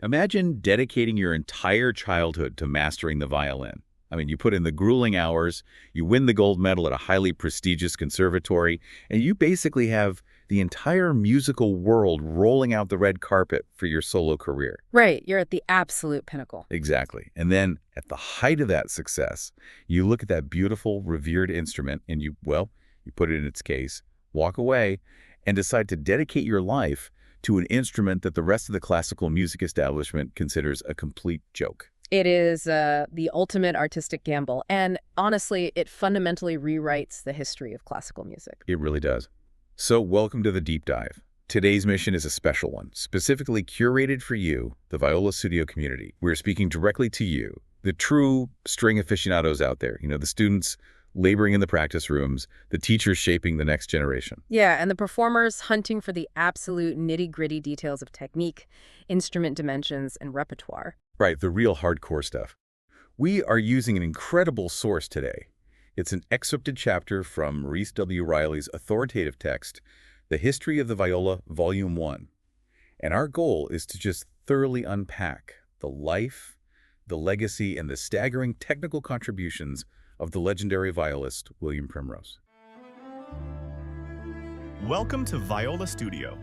Imagine dedicating your entire childhood to mastering the violin. I mean, you put in the grueling hours, you win the gold medal at a highly prestigious conservatory, and you basically have the entire musical world rolling out the red carpet for your solo career. Right, you're at the absolute pinnacle. Exactly. And then at the height of that success, you look at that beautiful, revered instrument and you put it in its case, walk away, and decide to dedicate your life to an instrument that the rest of the classical music establishment considers a complete joke. It is the ultimate artistic gamble, and honestly, it fundamentally rewrites the history of classical music. It really does. So welcome to the deep dive. Today's mission is a special one, specifically curated for you, the Viola Studio community. We're speaking directly to you, the true string aficionados out there, the students laboring in the practice rooms, the teachers shaping the next generation. Yeah, and the performers hunting for the absolute nitty-gritty details of technique, instrument dimensions, and repertoire. Right, the real hardcore stuff. We are using an incredible source today. It's an excerpted chapter from Maurice W. Riley's authoritative text, The History of the Viola, Volume 1. And our goal is to just thoroughly unpack the life, the legacy, and the staggering technical contributions of the legendary violist William Primrose. Welcome to Viola Studio.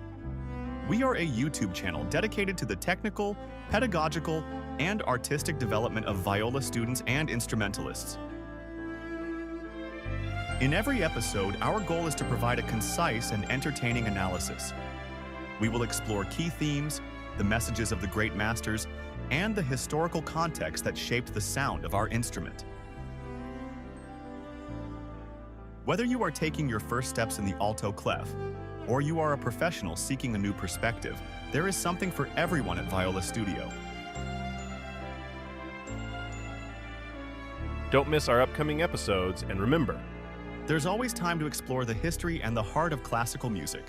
We are a YouTube channel dedicated to the technical, pedagogical, and artistic development of viola students and instrumentalists. In every episode, our goal is to provide a concise and entertaining analysis. We will explore key themes, the messages of the great masters, and the historical context that shaped the sound of our instrument. Whether you are taking your first steps in the alto clef, or you are a professional seeking a new perspective, there is something for everyone at Viola Studio. Don't miss our upcoming episodes, and remember, There's always time to explore the history and the heart of classical music.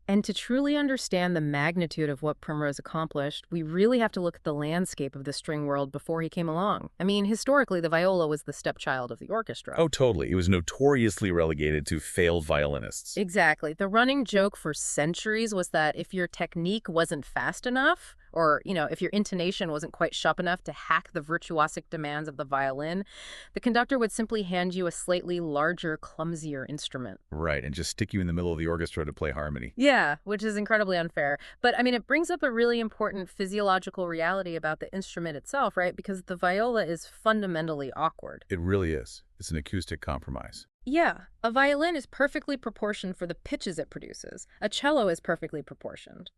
And to truly understand the magnitude of what Primrose accomplished, we really have to look at the landscape of the string world before he came along. I mean, historically, the viola was the stepchild of the orchestra. Oh, totally. It was notoriously relegated to failed violinists. Exactly. The running joke for centuries was that if your technique wasn't fast enough, or, if your intonation wasn't quite sharp enough to hack the virtuosic demands of the violin, the conductor would simply hand you a slightly larger, clumsier instrument. Right, and just stick you in the middle of the orchestra to play harmony. Yeah, which is incredibly unfair. But, it brings up a really important physiological reality about the instrument itself, right? Because the viola is fundamentally awkward. It really is. It's an acoustic compromise. Yeah, a violin is perfectly proportioned for the pitches it produces. A cello is perfectly proportioned.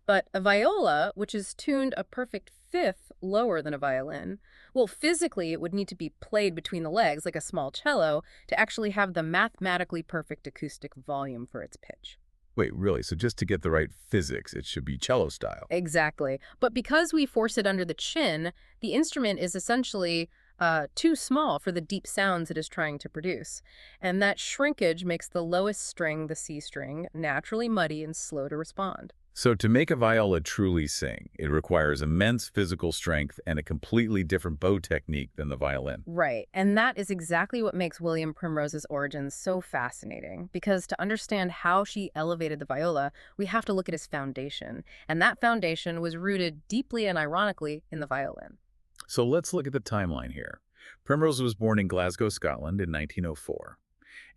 But a viola, which is tuned a perfect fifth lower than a violin, well, physically it would need to be played between the legs like a small cello to actually have the mathematically perfect acoustic volume for its pitch. Wait, really? So just to get the right physics, it should be cello style. Exactly. But because we force it under the chin, the instrument is essentially too small for the deep sounds it is trying to produce. And that shrinkage makes the lowest string, the C string, naturally muddy and slow to respond. So to make a viola truly sing, it requires immense physical strength and a completely different bow technique than the violin. Right. And that is exactly what makes William Primrose's origins so fascinating. Because to understand how she elevated the viola, we have to look at his foundation. And that foundation was rooted deeply and ironically in the violin. So let's look at the timeline here. Primrose was born in Glasgow, Scotland in 1904.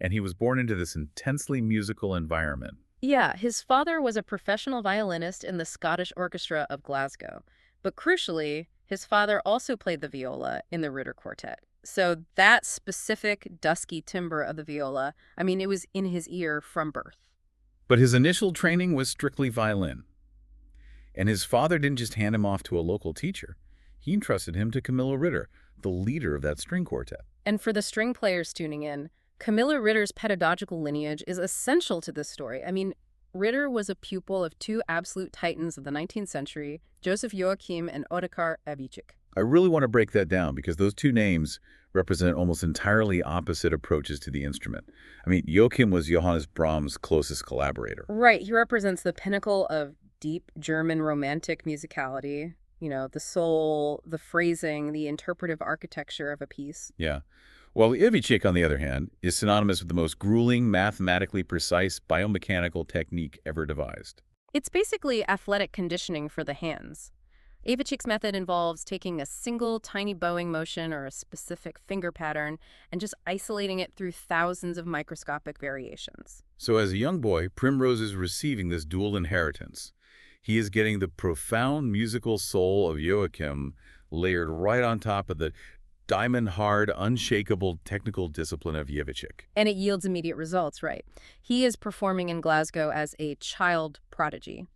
And he was born into this intensely musical environment. Yeah, his father was a professional violinist in the Scottish Orchestra of Glasgow. But crucially, his father also played the viola in the Ritter Quartet. So that specific dusky timbre of the viola, it was in his ear from birth. But his initial training was strictly violin. And his father didn't just hand him off to a local teacher. He entrusted him to Camilla Ritter, the leader of that string quartet. And for the string players tuning in, Camilla Ritter's pedagogical lineage is essential to this story. Ritter was a pupil of two absolute titans of the 19th century, Joseph Joachim and Ottokar Heifetz. I really want to break that down because those two names represent almost entirely opposite approaches to the instrument. Joachim was Johannes Brahms' closest collaborator. Right, he represents the pinnacle of deep German romantic musicality, the soul, the phrasing, the interpretive architecture of a piece. Yeah. While Heifetz, on the other hand, is synonymous with the most grueling, mathematically precise biomechanical technique ever devised. It's basically athletic conditioning for the hands. Heifetz's method involves taking a single tiny bowing motion or a specific finger pattern and just isolating it through thousands of microscopic variations. So as a young boy, Primrose is receiving this dual inheritance. He is getting the profound musical soul of Joachim layered right on top of the diamond-hard, unshakable technical discipline of Heifetz. And it yields immediate results, right? He is performing in Glasgow as a child prodigy.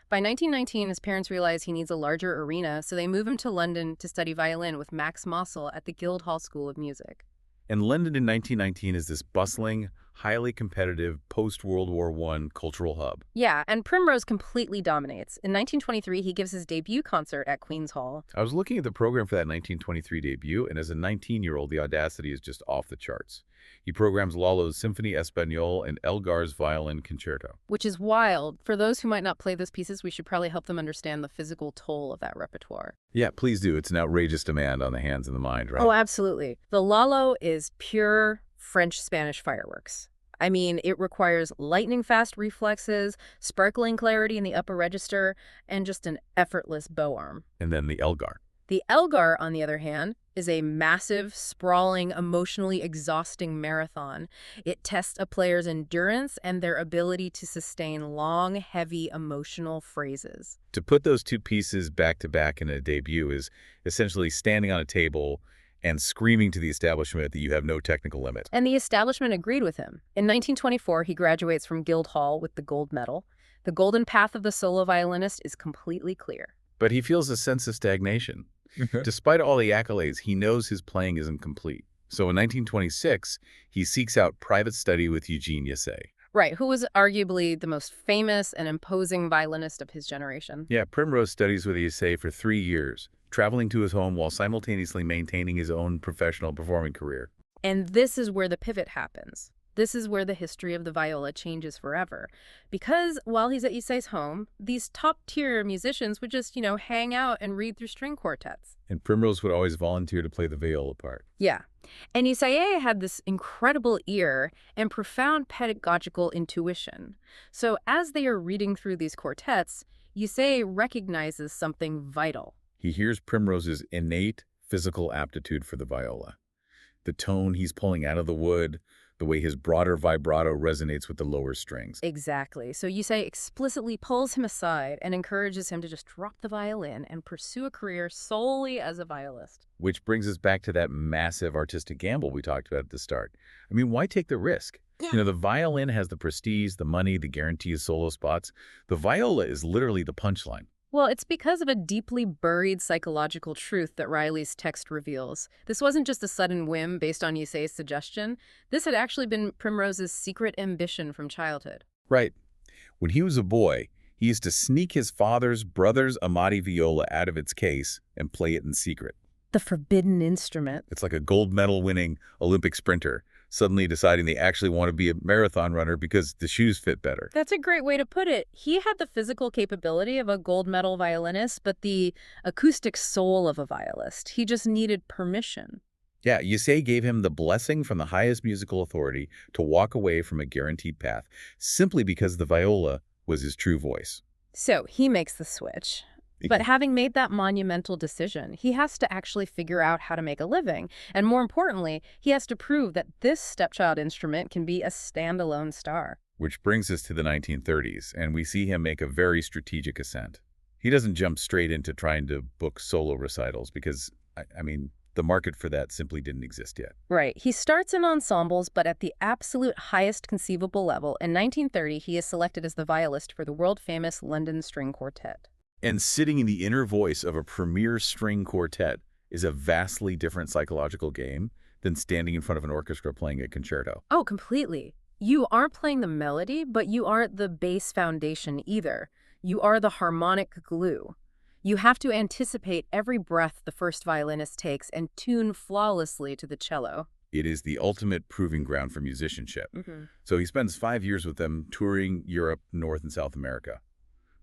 By 1919, his parents realize he needs a larger arena, so they move him to London to study violin with Max Mossel at the Guildhall School of Music. And London in 1919 is this bustling, highly competitive, post-World War I cultural hub. Yeah, and Primrose completely dominates. In 1923, he gives his debut concert at Queen's Hall. I was looking at the program for that 1923 debut, and as a 19-year-old, the audacity is just off the charts. He programs Lalo's Symphony Espagnole and Elgar's Violin Concerto. Which is wild. For those who might not play those pieces, we should probably help them understand the physical toll of that repertoire. Yeah, please do. It's an outrageous demand on the hands and the mind, right? Oh, absolutely. The Lalo is pure French-Spanish fireworks. I mean, it requires lightning-fast reflexes, sparkling clarity in the upper register, and just an effortless bow arm. And then the Elgar. The Elgar, on the other hand, is a massive, sprawling, emotionally exhausting marathon. It tests a player's endurance and their ability to sustain long, heavy, emotional phrases. To put those two pieces back to back in a debut is essentially standing on a table and screaming to the establishment that you have no technical limit. And the establishment agreed with him. In 1924, he graduates from Guildhall with the gold medal. The golden path of the solo violinist is completely clear. But he feels a sense of stagnation. Despite all the accolades, he knows his playing isn't complete. So in 1926, he seeks out private study with Eugene Ysaye. Right, who was arguably the most famous and imposing violinist of his generation. Yeah, Primrose studies with Ysaye for 3 years, traveling to his home while simultaneously maintaining his own professional performing career. And this is where the pivot happens. This is where the history of the viola changes forever. Because while he's at Ysaye's home, these top-tier musicians would just, hang out and read through string quartets. And Primrose would always volunteer to play the viola part. Yeah. And Ysaye had this incredible ear and profound pedagogical intuition. So as they are reading through these quartets, Ysaye recognizes something vital. He hears Primrose's innate physical aptitude for the viola. The tone he's pulling out of the wood, the way his broader vibrato resonates with the lower strings. Exactly. So Ysaye explicitly pulls him aside and encourages him to just drop the violin and pursue a career solely as a violist. Which brings us back to that massive artistic gamble we talked about at the start. I mean, why take the risk? Yeah. The violin has the prestige, the money, the guaranteed solo spots. The viola is literally the punchline. Well, it's because of a deeply buried psychological truth that Riley's text reveals. This wasn't just a sudden whim based on Ysaye's suggestion. This had actually been Primrose's secret ambition from childhood. Right. When he was a boy, he used to sneak his father's brother's Amati viola out of its case and play it in secret. The forbidden instrument. It's like a gold medal winning Olympic sprinter suddenly deciding they actually want to be a marathon runner because the shoes fit better. That's a great way to put it. He had the physical capability of a gold medal violinist, but the acoustic soul of a violist. He just needed permission. Yeah, Ysaye gave him the blessing from the highest musical authority to walk away from a guaranteed path simply because the viola was his true voice. So he makes the switch. But having made that monumental decision, he has to actually figure out how to make a living. And more importantly, he has to prove that this stepchild instrument can be a standalone star. Which brings us to the 1930s, and we see him make a very strategic ascent. He doesn't jump straight into trying to book solo recitals because, the market for that simply didn't exist yet. Right. He starts in ensembles, but at the absolute highest conceivable level. In 1930, he is selected as the violist for the world-famous London String Quartet. And sitting in the inner voice of a premier string quartet is a vastly different psychological game than standing in front of an orchestra playing a concerto. Oh, completely. You aren't playing the melody, but you aren't the bass foundation either. You are the harmonic glue. You have to anticipate every breath the first violinist takes and tune flawlessly to the cello. It is the ultimate proving ground for musicianship. So he spends 5 years with them touring Europe, North and South America.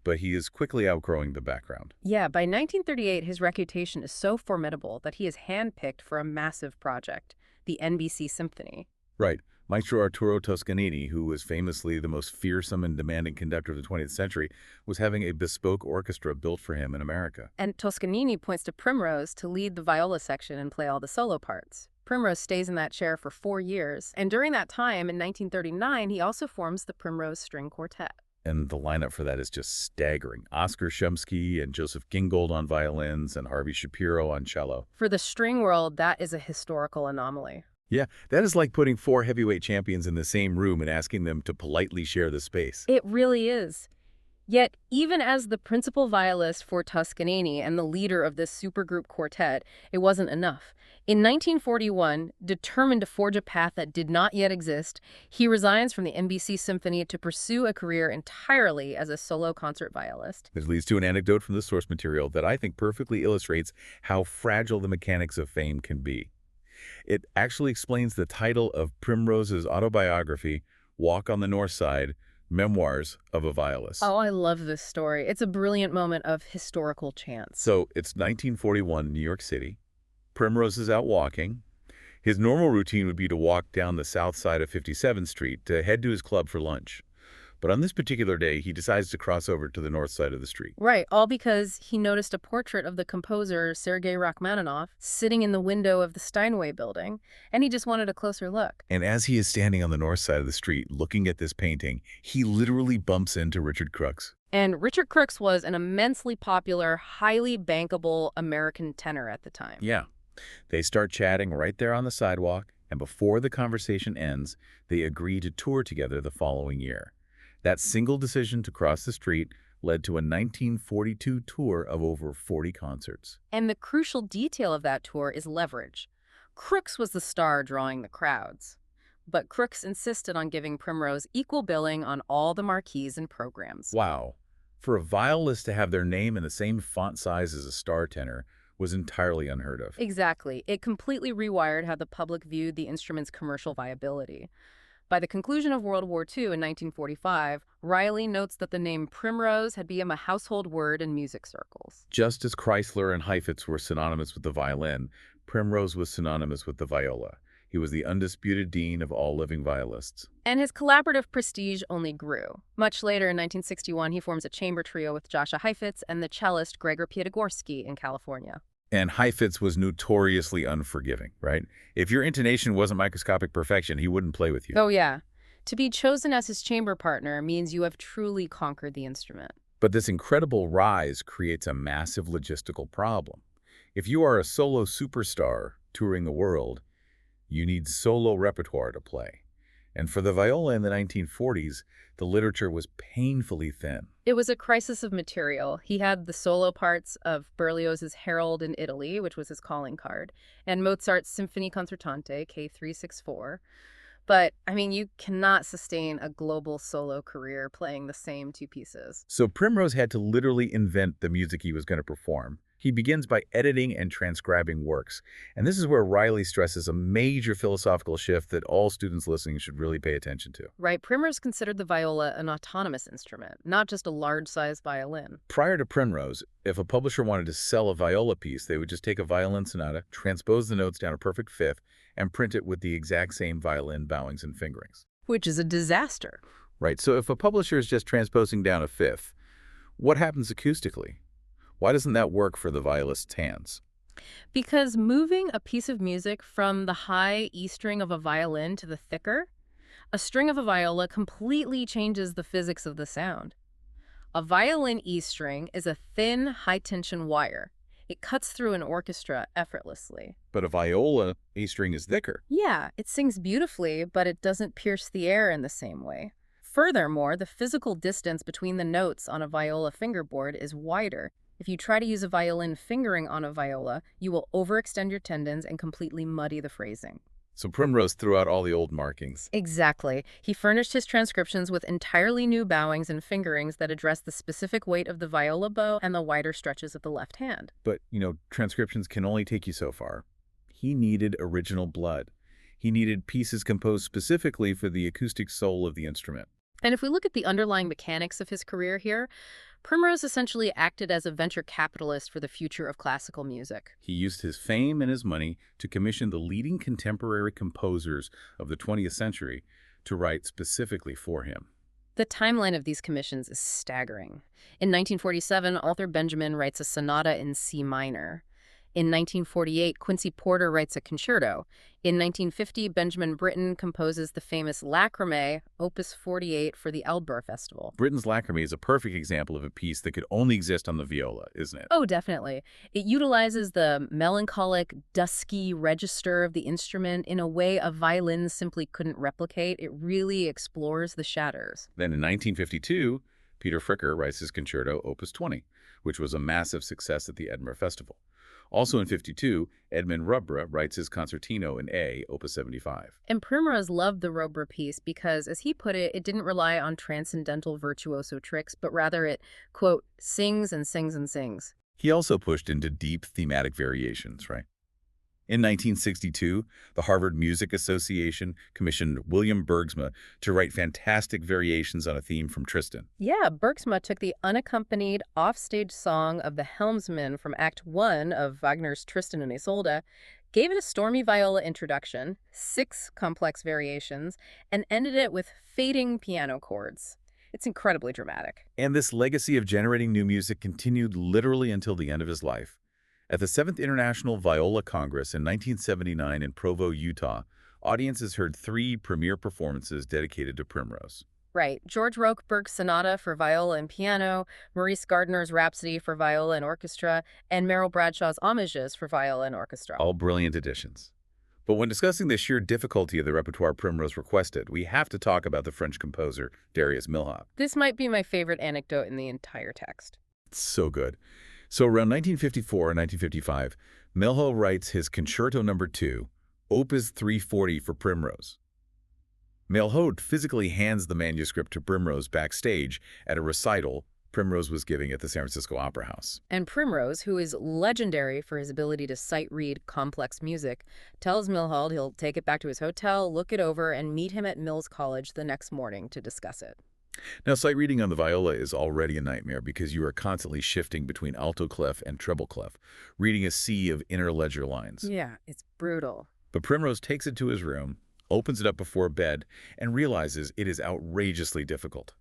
But he is quickly outgrowing the background. Yeah, by 1938, his reputation is so formidable that he is handpicked for a massive project, the NBC Symphony. Right. Maestro Arturo Toscanini, who was famously the most fearsome and demanding conductor of the 20th century, was having a bespoke orchestra built for him in America. And Toscanini points to Primrose to lead the viola section and play all the solo parts. Primrose stays in that chair for 4 years, and during that time, in 1939, he also forms the Primrose String Quartet. And the lineup for that is just staggering. Oscar Shumsky and Joseph Gingold on violins and Harvey Shapiro on cello. For the string world, that is a historical anomaly. Yeah, that is like putting 4 heavyweight champions in the same room and asking them to politely share the space. It really is. Yet, even as the principal violist for Toscanini and the leader of this supergroup quartet, it wasn't enough. In 1941, determined to forge a path that did not yet exist, he resigns from the NBC Symphony to pursue a career entirely as a solo concert violist. This leads to an anecdote from the source material that I think perfectly illustrates how fragile the mechanics of fame can be. It actually explains the title of Primrose's autobiography, Walk on the North Side, Memoirs of a Violist. Oh, I love this story. It's a brilliant moment of historical chance. So it's 1941, New York City. Primrose is out walking. His normal routine would be to walk down the south side of 57th Street to head to his club for lunch. But on this particular day, he decides to cross over to the north side of the street. Right, all because he noticed a portrait of the composer Sergei Rachmaninoff sitting in the window of the Steinway building, and he just wanted a closer look. And as he is standing on the north side of the street looking at this painting, he literally bumps into Richard Crooks. And Richard Crooks was an immensely popular, highly bankable American tenor at the time. Yeah. They start chatting right there on the sidewalk, and before the conversation ends, they agree to tour together the following year. That single decision to cross the street led to a 1942 tour of over 40 concerts. And the crucial detail of that tour is leverage. Crooks was the star drawing the crowds. But Crooks insisted on giving Primrose equal billing on all the marquees and programs. Wow. For a violist to have their name in the same font size as a star tenor was entirely unheard of. Exactly. It completely rewired how the public viewed the instrument's commercial viability. By the conclusion of World War II in 1945, Riley notes that the name Primrose had become a household word in music circles. Just as Chrysler and Heifetz were synonymous with the violin, Primrose was synonymous with the viola. He was the undisputed dean of all living violists. And his collaborative prestige only grew. Much later, in 1961, he forms a chamber trio with Joshua Heifetz and the cellist Gregor Piatigorsky in California. And Heifetz was notoriously unforgiving, right? If your intonation wasn't microscopic perfection, he wouldn't play with you. Oh, yeah. To be chosen as his chamber partner means you have truly conquered the instrument. But this incredible rise creates a massive logistical problem. If you are a solo superstar touring the world, you need solo repertoire to play. And for the viola in the 1940s, the literature was painfully thin. It was a crisis of material. He had the solo parts of Berlioz's Herald in Italy, which was his calling card, and Mozart's Symphony Concertante, K364. But, I mean, you cannot sustain a global solo career playing the same 2 pieces. So Primrose had to literally invent the music he was going to perform. He begins by editing and transcribing works. And this is where Riley stresses a major philosophical shift that all students listening should really pay attention to. Right, Primrose considered the viola an autonomous instrument, not just a large-sized violin. Prior to Primrose, if a publisher wanted to sell a viola piece, they would just take a violin sonata, transpose the notes down a perfect fifth, and print it with the exact same violin bowings and fingerings. Which is a disaster. Right, so if a publisher is just transposing down a fifth, what happens acoustically? Why doesn't that work for the violist's hands? Because moving a piece of music from the high E string of a violin to the thicker, a string of a viola completely changes the physics of the sound. A violin E string is a thin, high-tension wire. It cuts through an orchestra effortlessly. But a viola E string is thicker. Yeah, it sings beautifully, but it doesn't pierce the air in the same way. Furthermore, the physical distance between the notes on a viola fingerboard is wider. If you try to use a violin fingering on a viola, you will overextend your tendons and completely muddy the phrasing. So Primrose threw out all the old markings. Exactly. He furnished his transcriptions with entirely new bowings and fingerings that address the specific weight of the viola bow and the wider stretches of the left hand. But, transcriptions can only take you so far. He needed original blood. He needed pieces composed specifically for the acoustic soul of the instrument. And if we look at the underlying mechanics of his career here, Primrose essentially acted as a venture capitalist for the future of classical music. He used his fame and his money to commission the leading contemporary composers of the 20th century to write specifically for him. The timeline of these commissions is staggering. In 1947, Arthur Benjamin writes a sonata in C minor. In 1948, Quincy Porter writes a concerto. In 1950, Benjamin Britten composes the famous Lacrimé, Opus 48, for the Aldeburgh Festival. Britten's Lacrimé is a perfect example of a piece that could only exist on the viola, isn't it? Oh, definitely. It utilizes the melancholic, dusky register of the instrument in a way a violin simply couldn't replicate. It really explores the shatters. Then in 1952, Peter Fricker writes his concerto Opus 20, which was a massive success at the Edinburgh Festival. Also in 52, Edmund Rubbra writes his Concertino in A, Opus 75. And Primrose loved the Rubbra piece because, as he put it didn't rely on transcendental virtuoso tricks, but rather it, quote, sings and sings and sings. He also pushed into deep thematic variations, right? In 1962, the Harvard Music Association commissioned William Bergsma to write fantastic variations on a theme from Tristan. Yeah, Bergsma took the unaccompanied offstage song of the helmsman from Act 1 of Wagner's Tristan and Isolde, gave it a stormy viola introduction, 6 complex variations, and ended it with fading piano chords. It's incredibly dramatic. And this legacy of generating new music continued literally until the end of his life. At the 7th International Viola Congress in 1979 in Provo, Utah, audiences heard 3 premiere performances dedicated to Primrose. Right. George Rochberg's Sonata for Viola and Piano, Maurice Gardner's Rhapsody for Viola and Orchestra, and Merrill Bradshaw's Homages for Viola and Orchestra. All brilliant additions. But when discussing the sheer difficulty of the repertoire Primrose requested, we have to talk about the French composer Darius Milhaud. This might be my favorite anecdote in the entire text. It's so good. So around 1954 and 1955, Milhaud writes his Concerto No. 2, Opus 340 for Primrose. Milhaud physically hands the manuscript to Primrose backstage at a recital Primrose was giving at the San Francisco Opera House. And Primrose, who is legendary for his ability to sight-read complex music, tells Milhaud he'll take it back to his hotel, look it over, and meet him at Mills College the next morning to discuss it. Now, sight reading on the viola is already a nightmare because you are constantly shifting between alto clef and treble clef, reading a sea of inner ledger lines. Yeah, it's brutal. But Primrose takes it to his room, opens it up before bed, and realizes it is outrageously difficult.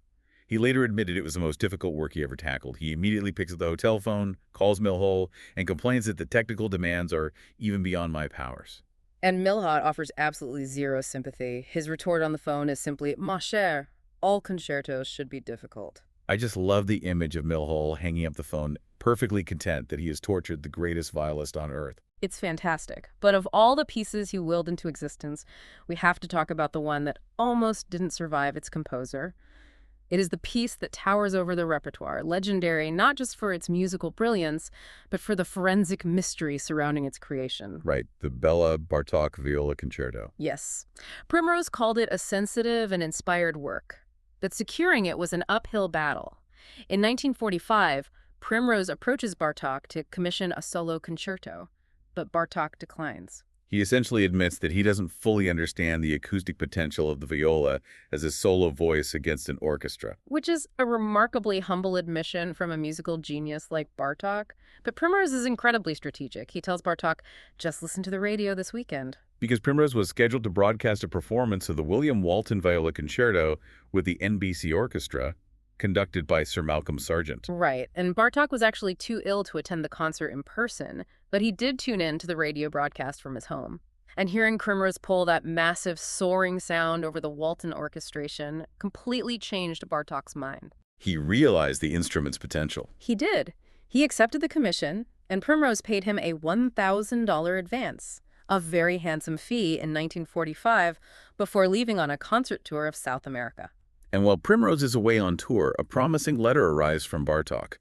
He later admitted it was the most difficult work he ever tackled. He immediately picks up the hotel phone, calls Milhaud, and complains that the technical demands are even beyond my powers. And Milhaud offers absolutely zero sympathy. His retort on the phone is simply, "Ma chère, all concertos should be difficult." I just love the image of Milhaud hanging up the phone, perfectly content that he has tortured the greatest violist on earth. It's fantastic. But of all the pieces he willed into existence, we have to talk about the one that almost didn't survive its composer. It is the piece that towers over the repertoire, legendary not just for its musical brilliance, but for the forensic mystery surrounding its creation. Right, the Bela Bartok Viola Concerto. Yes. Primrose called it a sensitive and inspired work, but securing it was an uphill battle. In 1945, Primrose approaches Bartok to commission a solo concerto, but Bartok declines. He essentially admits that he doesn't fully understand the acoustic potential of the viola as a solo voice against an orchestra. Which is a remarkably humble admission from a musical genius like Bartok. But Primrose is incredibly strategic. He tells Bartok, just listen to the radio this weekend. Because Primrose was scheduled to broadcast a performance of the William Walton Viola Concerto with the NBC Orchestra, conducted by Sir Malcolm Sargent. Right, and Bartok was actually too ill to attend the concert in person, but he did tune in to the radio broadcast from his home. And hearing Primrose pull that massive soaring sound over the Walton orchestration completely changed Bartok's mind. He realized the instrument's potential. He did. He accepted the commission, and Primrose paid him a $1,000 advance, a very handsome fee in 1945, before leaving on a concert tour of South America. And while Primrose is away on tour, a promising letter arrives from Bartok.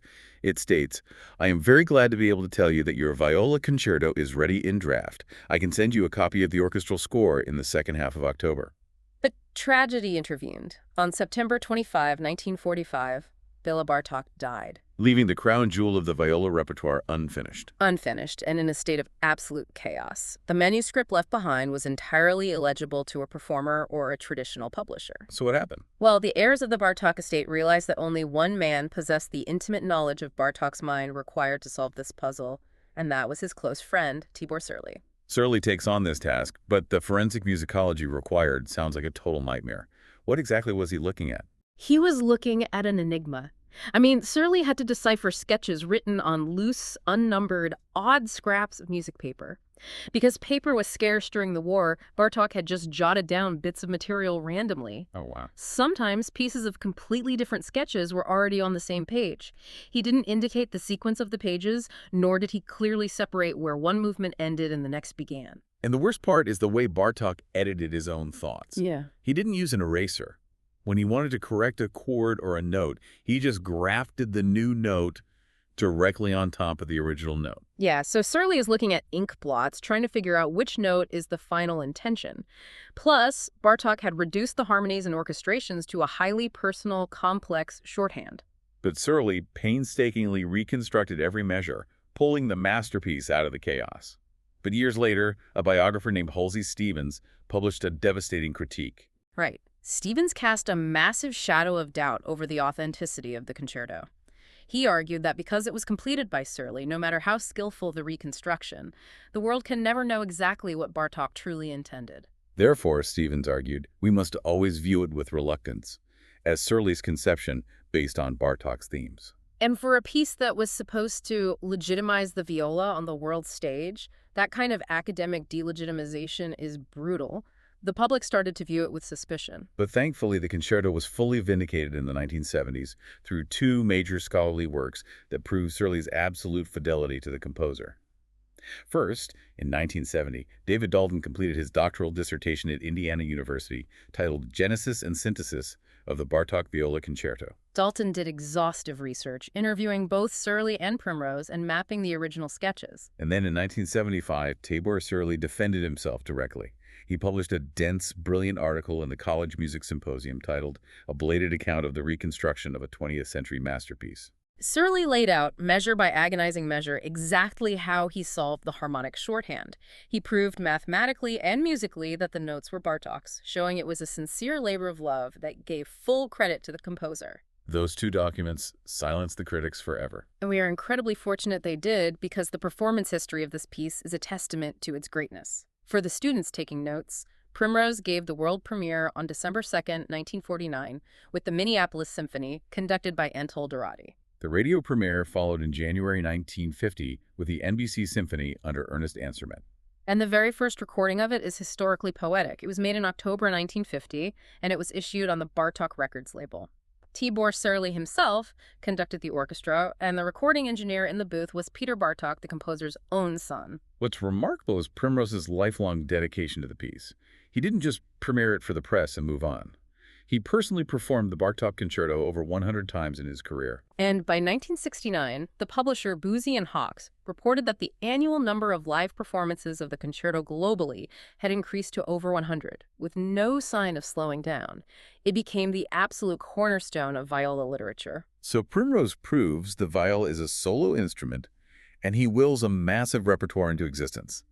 It states, I am very glad to be able to tell you that your viola concerto is ready in draft. I can send you a copy of the orchestral score in the second half of October. But tragedy intervened. On September 25, 1945, Bela Bartok died. leaving the crown jewel of the viola repertoire unfinished. Unfinished and in a state of absolute chaos. The manuscript left behind was entirely illegible to a performer or a traditional publisher. So what happened? Well, the heirs of the Bartók estate realized that only one man possessed the intimate knowledge of Bartók's mind required to solve this puzzle, and that was his close friend, Tibor Sürley. Sürley takes on this task, but the forensic musicology required sounds like a total nightmare. What exactly was he looking at? He was looking at an enigma. I mean, Sürley had to decipher sketches written on loose, unnumbered, odd scraps of music paper. Because paper was scarce during the war, Bartók had just jotted down bits of material randomly. Oh, wow. Sometimes pieces of completely different sketches were already on the same page. He didn't indicate the sequence of the pages, nor did he clearly separate where one movement ended and the next began. And the worst part is the way Bartók edited his own thoughts. Yeah. He didn't use an eraser. When he wanted to correct a chord or a note, he just grafted the new note directly on top of the original note. Yeah, so Sürley is looking at ink blots, trying to figure out which note is the final intention. Plus, Bartók had reduced the harmonies and orchestrations to a highly personal, complex shorthand. But Sürley painstakingly reconstructed every measure, pulling the masterpiece out of the chaos. But years later, a biographer named Halsey Stevens published a devastating critique. Right. Stevens cast a massive shadow of doubt over the authenticity of the concerto. He argued that because it was completed by Sürley, no matter how skillful the reconstruction, the world can never know exactly what Bartók truly intended. Therefore, Stevens argued, we must always view it with reluctance, as Sürley's conception based on Bartók's themes. And for a piece that was supposed to legitimize the viola on the world stage, that kind of academic delegitimization is brutal. The public started to view it with suspicion. But thankfully, the concerto was fully vindicated in the 1970s through two major scholarly works that proved Sürley's absolute fidelity to the composer. First, in 1970, David Dalton completed his doctoral dissertation at Indiana University titled Genesis and Synthesis of the Bartók Viola Concerto. Dalton did exhaustive research, interviewing both Sürley and Primrose and mapping the original sketches. And then in 1975, Tibor Sürley defended himself directly. He published a dense, brilliant article in the College Music Symposium titled A Belated Account of the Reconstruction of a 20th Century Masterpiece. Sürley laid out, measure by agonizing measure, exactly how he solved the harmonic shorthand. He proved mathematically and musically that the notes were Bartók's, showing it was a sincere labor of love that gave full credit to the composer. Those two documents silenced the critics forever. And we are incredibly fortunate they did, because the performance history of this piece is a testament to its greatness. For the students taking notes, Primrose gave the world premiere on December 2nd, 1949, with the Minneapolis Symphony, conducted by Anatol Dorati. The radio premiere followed in January 1950 with the NBC Symphony under Ernest Ansermet. And the very first recording of it is historically poetic. It was made in October 1950, and it was issued on the Bartók Records label. Tibor Sürley himself conducted the orchestra, and the recording engineer in the booth was Peter Bartók, the composer's own son. What's remarkable is Primrose's lifelong dedication to the piece. He didn't just premiere it for the press and move on. He personally performed the Bartók Concerto over 100 times in his career. And by 1969, the publisher Boosey and Hawkes reported that the annual number of live performances of the concerto globally had increased to over 100, with no sign of slowing down. It became the absolute cornerstone of viola literature. So Primrose proves the viola is a solo instrument, and he wills a massive repertoire into existence.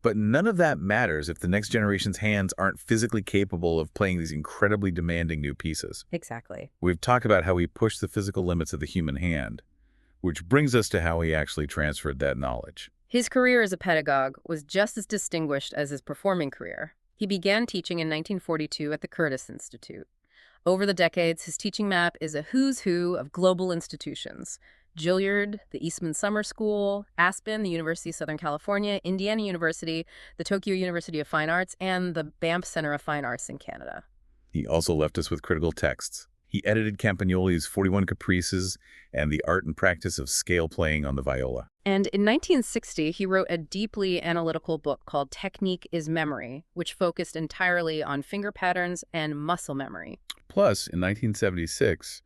But none of that matters if the next generation's hands aren't physically capable of playing these incredibly demanding new pieces. Exactly. We've talked about how he pushed the physical limits of the human hand, which brings us to how he actually transferred that knowledge. His career as a pedagogue was just as distinguished as his performing career. He began teaching in 1942 at the Curtis Institute. Over the decades, his teaching map is a who's who of global institutions. Juilliard, the Eastman Summer School, Aspen, the University of Southern California, Indiana University, the Tokyo University of Fine Arts, and the Banff Center of Fine Arts in Canada. He also left us with critical texts. He edited Campagnoli's 41 Caprices and the art and practice of scale playing on the viola. And in 1960, he wrote a deeply analytical book called Technique is Memory, which focused entirely on finger patterns and muscle memory. Plus, in 1976,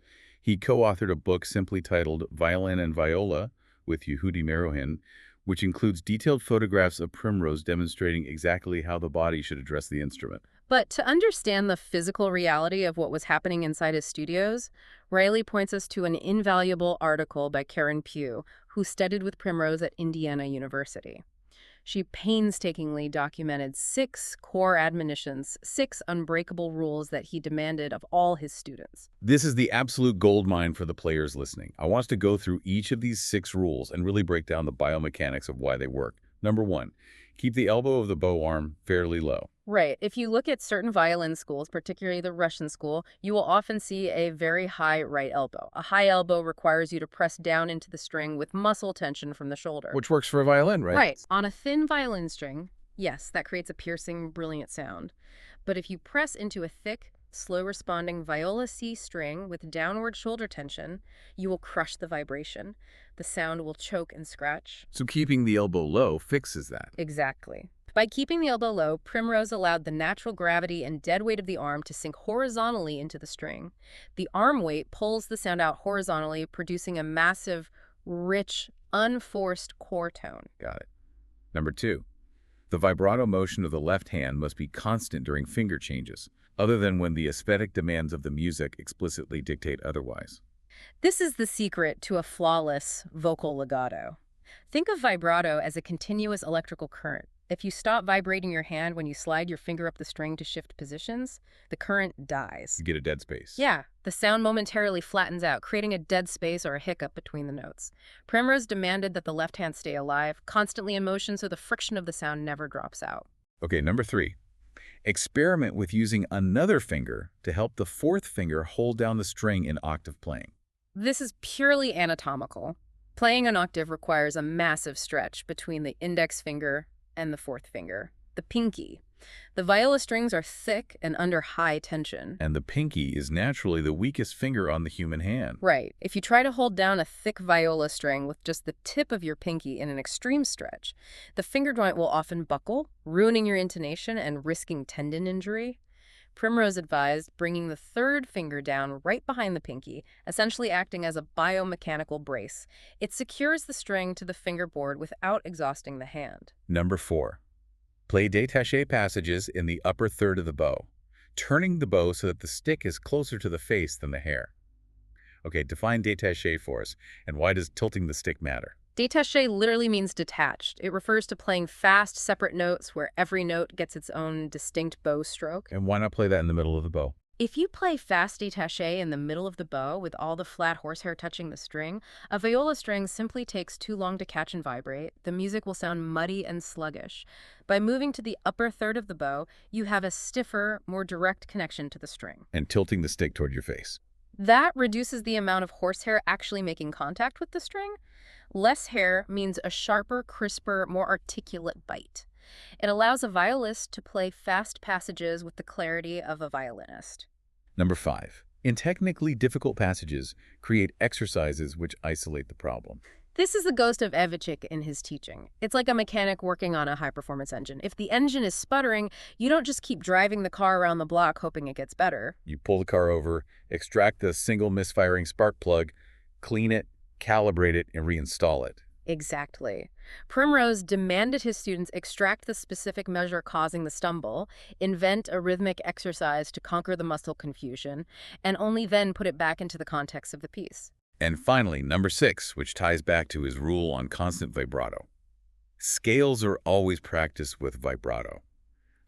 he co-authored a book simply titled Violin and Viola with Yehudi Menuhin, which includes detailed photographs of Primrose demonstrating exactly how the body should address the instrument. But to understand the physical reality of what was happening inside his studios, Riley points us to an invaluable article by Karen Pugh, who studied with Primrose at Indiana University. She painstakingly documented 6 core admonitions, 6 unbreakable rules that he demanded of all his students. This is the absolute goldmine for the players listening. I want us to go through each of these 6 rules and really break down the biomechanics of why they work. Number 1, keep the elbow of the bow arm fairly low. Right. If you look at certain violin schools, particularly the Russian school, you will often see a very high right elbow. A high elbow requires you to press down into the string with muscle tension from the shoulder. Which works for a violin, right? Right. On a thin violin string, yes, that creates a piercing, brilliant sound. But if you press into a thick, slow-responding viola C string with downward shoulder tension, you will crush the vibration. The sound will choke and scratch. So keeping the elbow low fixes that. Exactly. By keeping the elbow low, Primrose allowed the natural gravity and dead weight of the arm to sink horizontally into the string. The arm weight pulls the sound out horizontally, producing a massive, rich, unforced core tone. Got it. Number 2, the vibrato motion of the left hand must be constant during finger changes, other than when the aesthetic demands of the music explicitly dictate otherwise. This is the secret to a flawless vocal legato. Think of vibrato as a continuous electrical current. If you stop vibrating your hand when you slide your finger up the string to shift positions, the current dies. You get a dead space. Yeah, the sound momentarily flattens out, creating a dead space or a hiccup between the notes. Primrose demanded that the left hand stay alive, constantly in motion so the friction of the sound never drops out. Okay, number 3, experiment with using another finger to help the 4th finger hold down the string in octave playing. This is purely anatomical. Playing an octave requires a massive stretch between the index finger and the 4th finger, the pinky. The viola strings are thick and under high tension. And the pinky is naturally the weakest finger on the human hand. Right. If you try to hold down a thick viola string with just the tip of your pinky in an extreme stretch, the finger joint will often buckle, ruining your intonation and risking tendon injury. Primrose advised bringing the 3rd finger down right behind the pinky, essentially acting as a biomechanical brace. It secures the string to the fingerboard without exhausting the hand. Number 4, play détaché passages in the upper third of the bow, turning the bow so that the stick is closer to the face than the hair. Okay, define détaché for us, and why does tilting the stick matter? Détaché literally means detached. It refers to playing fast, separate notes where every note gets its own distinct bow stroke. And why not play that in the middle of the bow? If you play fast détaché in the middle of the bow with all the flat horsehair touching the string, a viola string simply takes too long to catch and vibrate. The music will sound muddy and sluggish. By moving to the upper third of the bow, you have a stiffer, more direct connection to the string. And tilting the stick toward your face. That reduces the amount of horsehair actually making contact with the string. Less hair means a sharper, crisper, more articulate bite. It allows a violist to play fast passages with the clarity of a violinist. Number 5, in technically difficult passages, create exercises which isolate the problem. This is the ghost of Heifetz in his teaching. It's like a mechanic working on a high-performance engine. If the engine is sputtering, you don't just keep driving the car around the block hoping it gets better. You pull the car over, extract the single misfiring spark plug, clean it, calibrate it, and reinstall it. Exactly. Primrose demanded his students extract the specific measure causing the stumble, invent a rhythmic exercise to conquer the muscle confusion, and only then put it back into the context of the piece. And finally, number 6, which ties back to his rule on constant vibrato. Scales are always practiced with vibrato.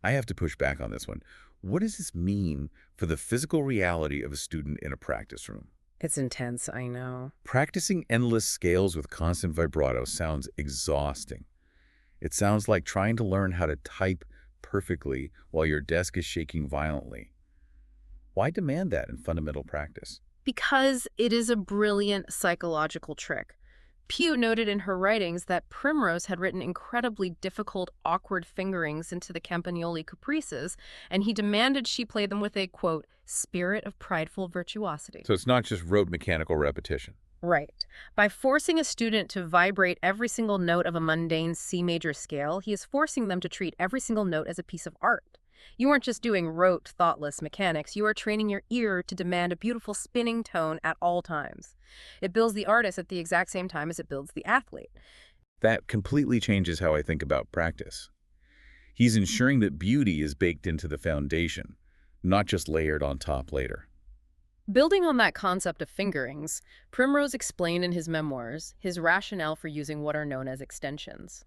I have to push back on this one. What does this mean for the physical reality of a student in a practice room? It's intense, I know. Practicing endless scales with constant vibrato sounds exhausting. It sounds like trying to learn how to type perfectly while your desk is shaking violently. Why demand that in fundamental practice? Because it is a brilliant psychological trick. Pugh noted in her writings that Primrose had written incredibly difficult, awkward fingerings into the Campagnoli caprices, and he demanded she play them with a, quote, spirit of prideful virtuosity. So it's not just rote mechanical repetition. Right. By forcing a student to vibrate every single note of a mundane C major scale, he is forcing them to treat every single note as a piece of art. You aren't just doing rote, thoughtless mechanics. You are training your ear to demand a beautiful spinning tone at all times. It builds the artist at the exact same time as it builds the athlete. That completely changes how I think about practice. He's ensuring that beauty is baked into the foundation, not just layered on top later. Building on that concept of fingerings, Primrose explained in his memoirs his rationale for using what are known as extensions.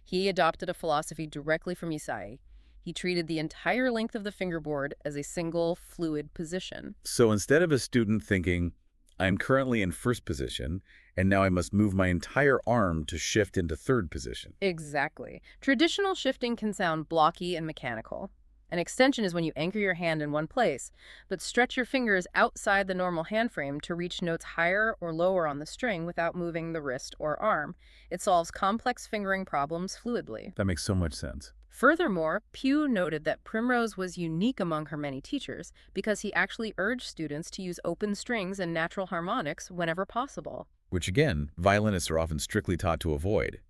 He adopted a philosophy directly from Isai. He treated the entire length of the fingerboard as a single, fluid position. So instead of a student thinking, I'm currently in first position, and now I must move my entire arm to shift into third position. Exactly. Traditional shifting can sound blocky and mechanical. An extension is when you anchor your hand in one place, but stretch your fingers outside the normal hand frame to reach notes higher or lower on the string without moving the wrist or arm. It solves complex fingering problems fluidly. That makes so much sense. Furthermore, Pugh noted that Primrose was unique among her many teachers because he actually urged students to use open strings and natural harmonics whenever possible. Which again, violinists are often strictly taught to avoid,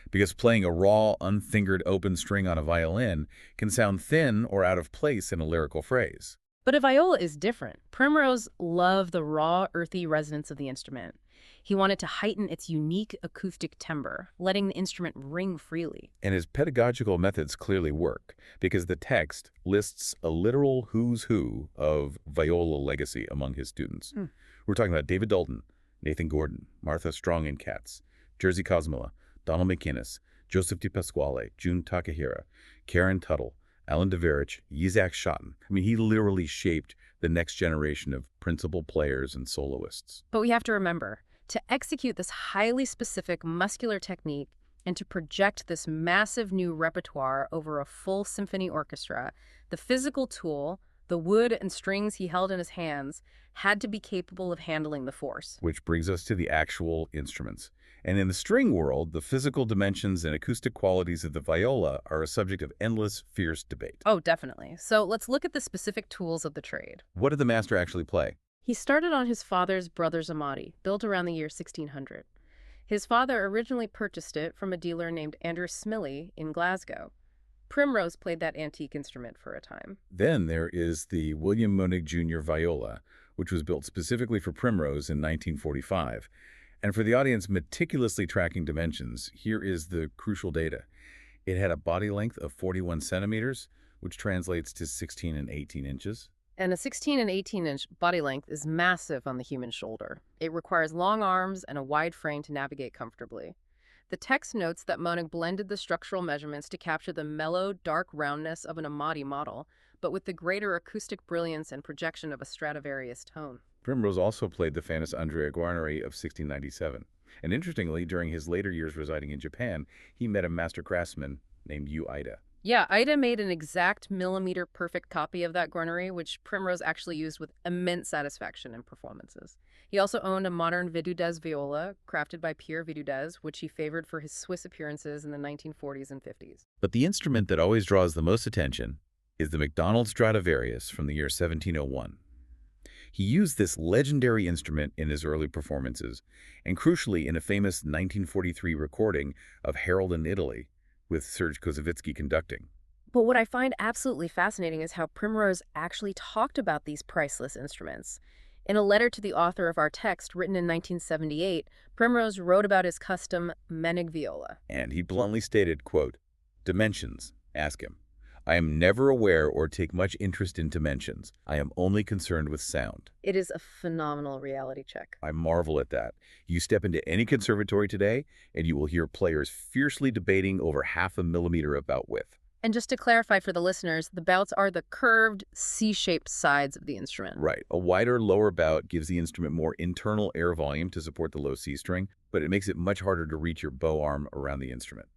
because playing a raw, unfingered open string on a violin can sound thin or out of place in a lyrical phrase. But a viola is different. Primrose loved the raw, earthy resonance of the instrument. He wanted to heighten its unique acoustic timbre, letting the instrument ring freely. And his pedagogical methods clearly work, because the text lists a literal who's who of viola legacy among his students. We're talking about David Dalton, Nathan Gordon, Martha Strong and Katz, Jerzy Kosmala, Donald McInnes, Joseph Di Pasquale, Jun Takahira, Karen Tuttle, Alan Deverich, Yitzhak Schotten. I mean, he literally shaped the next generation of principal players and soloists. But we have to remember, to execute this highly specific muscular technique and to project this massive new repertoire over a full symphony orchestra, the physical tool, the wood and strings he held in his hands, had to be capable of handling the force. Which brings us to the actual instruments. And in the string world, the physical dimensions and acoustic qualities of the viola are a subject of endless, fierce debate. Oh, definitely. So let's look at the specific tools of the trade. What did the master actually play? He started on his father's brother's Amati, built around the year 1600. His father originally purchased it from a dealer named Andrew Smillie in Glasgow. Primrose played that antique instrument for a time. Then there is the William Monig Jr. viola, which was built specifically for Primrose in 1945. And for the audience meticulously tracking dimensions, here is the crucial data. It had a body length of 41 centimeters, which translates to 16 and 18 inches. And a 16 and 18-inch body length is massive on the human shoulder. It requires long arms and a wide frame to navigate comfortably. The text notes that Monig blended the structural measurements to capture the mellow, dark roundness of an Amati model, but with the greater acoustic brilliance and projection of a Stradivarius tone. Primrose also played the famous Andrea Guarneri of 1697. And interestingly, during his later years residing in Japan, he met a master craftsman named Yu Ida. Yeah, Ida made an exact millimeter-perfect copy of that Guarneri, which Primrose actually used with immense satisfaction in performances. He also owned a modern Vidudez viola, crafted by Pierre Vidudez, which he favored for his Swiss appearances in the 1940s and 50s. But the instrument that always draws the most attention is the MacDonald Stradivarius from the year 1701. He used this legendary instrument in his early performances, and crucially in a famous 1943 recording of Harold in Italy, with Serge Koussevitzky conducting. But what I find absolutely fascinating is how Primrose actually talked about these priceless instruments. In a letter to the author of our text, written in 1978, Primrose wrote about his custom Menig viola. And he bluntly stated, quote, "Dimensions, ask him. I am never aware or take much interest in dimensions. I am only concerned with sound." It is a phenomenal reality check. I marvel at that. You step into any conservatory today, and you will hear players fiercely debating over half a millimeter of bout width. And just to clarify for the listeners, the bouts are the curved, C-shaped sides of the instrument. Right. A wider lower bout gives the instrument more internal air volume to support the low C string, but it makes it much harder to reach your bow arm around the instrument.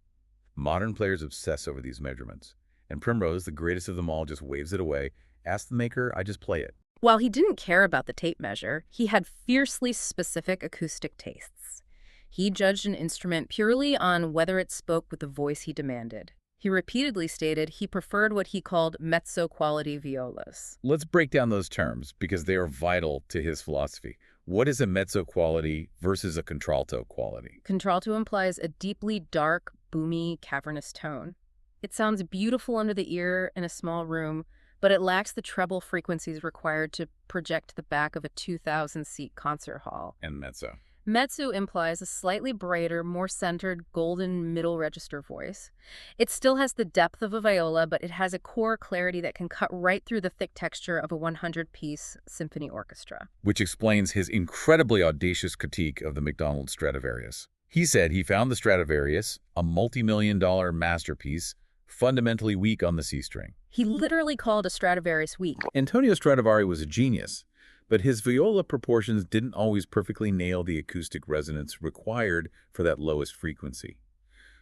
Modern players obsess over these measurements. And Primrose, the greatest of them all, just waves it away. Ask the maker, I just play it. While he didn't care about the tape measure, he had fiercely specific acoustic tastes. He judged an instrument purely on whether it spoke with the voice he demanded. He repeatedly stated he preferred what he called mezzo-quality violas. Let's break down those terms because they are vital to his philosophy. What is a mezzo quality versus a contralto quality? Contralto implies a deeply dark, boomy, cavernous tone. It sounds beautiful under the ear in a small room, but it lacks the treble frequencies required to project the back of a 2,000-seat concert hall. And mezzo. Mezzo implies a slightly brighter, more centered, golden middle register voice. It still has the depth of a viola, but it has a core clarity that can cut right through the thick texture of a 100-piece symphony orchestra. Which explains his incredibly audacious critique of the McDonald Stradivarius. He said he found the Stradivarius, a multi-million-dollar masterpiece, fundamentally weak on the C string. He literally called a Stradivarius weak. Antonio Stradivari was a genius, but his viola proportions didn't always perfectly nail the acoustic resonance required for that lowest frequency.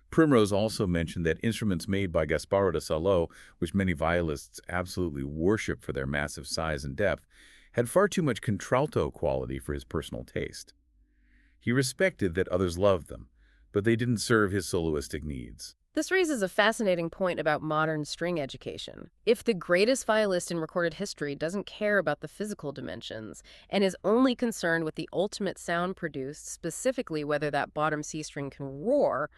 Primrose also mentioned that instruments made by Gasparo da Salo, which many violists absolutely worship for their massive size and depth, had far too much contralto quality for his personal taste. He respected that others loved them, but they didn't serve his soloistic needs. This raises a fascinating point about modern string education. If the greatest violist in recorded history doesn't care about the physical dimensions and is only concerned with the ultimate sound produced, specifically whether that bottom C string can roar,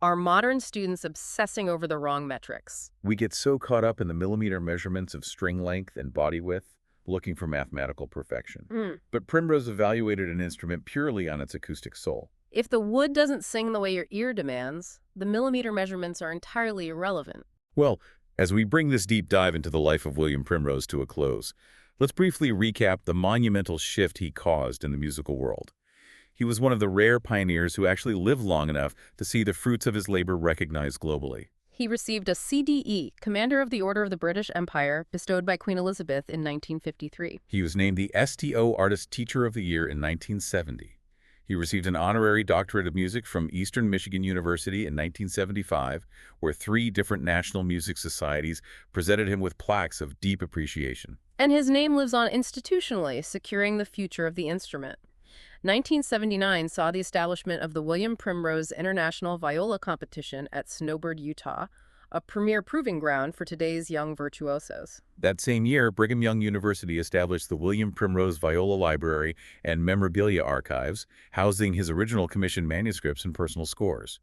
are modern students obsessing over the wrong metrics? We get so caught up in the millimeter measurements of string length and body width, looking for mathematical perfection. But Primrose evaluated an instrument purely on its acoustic soul. If the wood doesn't sing the way your ear demands, the millimeter measurements are entirely irrelevant. Well, as we bring this deep dive into the life of William Primrose to a close, let's briefly recap the monumental shift he caused in the musical world. He was one of the rare pioneers who actually lived long enough to see the fruits of his labor recognized globally. He received a CDE, Commander of the Order of the British Empire, bestowed by Queen Elizabeth in 1953. He was named the STO Artist Teacher of the Year in 1970. He received an honorary doctorate of music from Eastern Michigan University in 1975, where 3 different national music societies presented him with plaques of deep appreciation. And his name lives on institutionally, securing the future of the instrument. 1979 saw the establishment of the William Primrose International Viola Competition at Snowbird, Utah, a premier proving ground for today's young virtuosos. That same year, Brigham Young University established the William Primrose Viola Library and Memorabilia Archives, housing his original commissioned manuscripts and personal scores.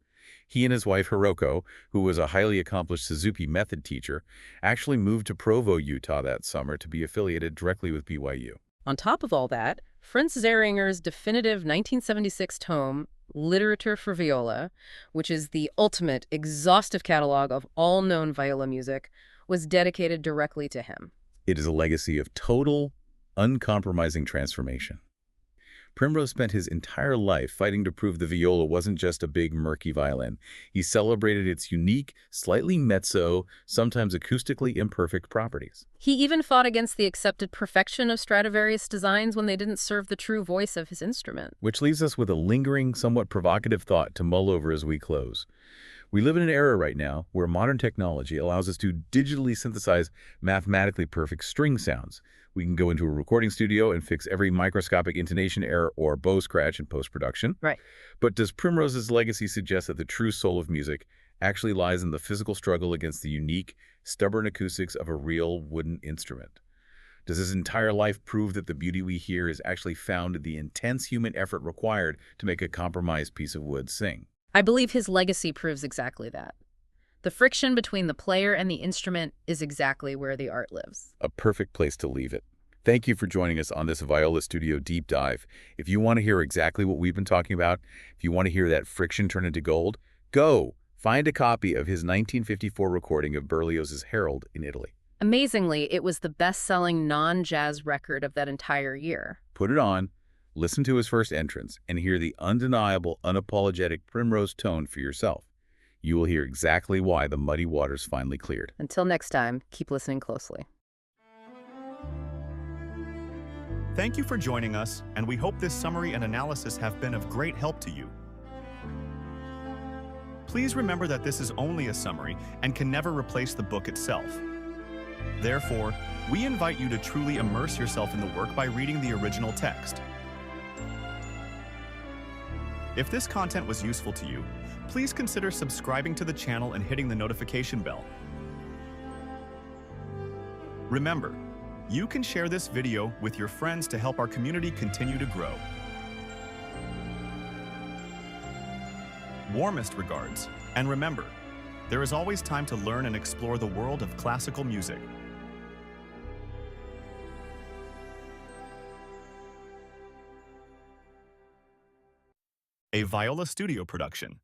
He and his wife Hiroko, who was a highly accomplished Suzuki method teacher, actually moved to Provo, Utah that summer to be affiliated directly with BYU. On top of all that, Franz Zeringer's definitive 1976 tome, Literature for Viola, which is the ultimate exhaustive catalog of all known viola music, was dedicated directly to him. It is a legacy of total, uncompromising transformation. Primrose spent his entire life fighting to prove the viola wasn't just a big, murky violin. He celebrated its unique, slightly mezzo, sometimes acoustically imperfect properties. He even fought against the accepted perfection of Stradivarius designs when they didn't serve the true voice of his instrument. Which leaves us with a lingering, somewhat provocative thought to mull over as we close. We live in an era right now where modern technology allows us to digitally synthesize mathematically perfect string sounds. We can go into a recording studio and fix every microscopic intonation error or bow scratch in post-production. Right. But does Primrose's legacy suggest that the true soul of music actually lies in the physical struggle against the unique, stubborn acoustics of a real wooden instrument? Does his entire life prove that the beauty we hear is actually found in the intense human effort required to make a compromised piece of wood sing? I believe his legacy proves exactly that. The friction between the player and the instrument is exactly where the art lives. A perfect place to leave it. Thank you for joining us on this Viola Studio deep dive. If you want to hear exactly what we've been talking about, if you want to hear that friction turn into gold, go find a copy of his 1954 recording of Berlioz's Herald in Italy. Amazingly, it was the best-selling non-jazz record of that entire year. Put it on, listen to his first entrance, and hear the undeniable, unapologetic Primrose tone for yourself. You will hear exactly why the muddy waters finally cleared. Until next time, keep listening closely. Thank you for joining us, and we hope this summary and analysis have been of great help to you. Please remember that this is only a summary and can never replace the book itself. Therefore, we invite you to truly immerse yourself in the work by reading the original text. If this content was useful to you, please consider subscribing to the channel and hitting the notification bell. Remember, you can share this video with your friends to help our community continue to grow. Warmest regards, and remember, there is always time to learn and explore the world of classical music. a Viola studio production.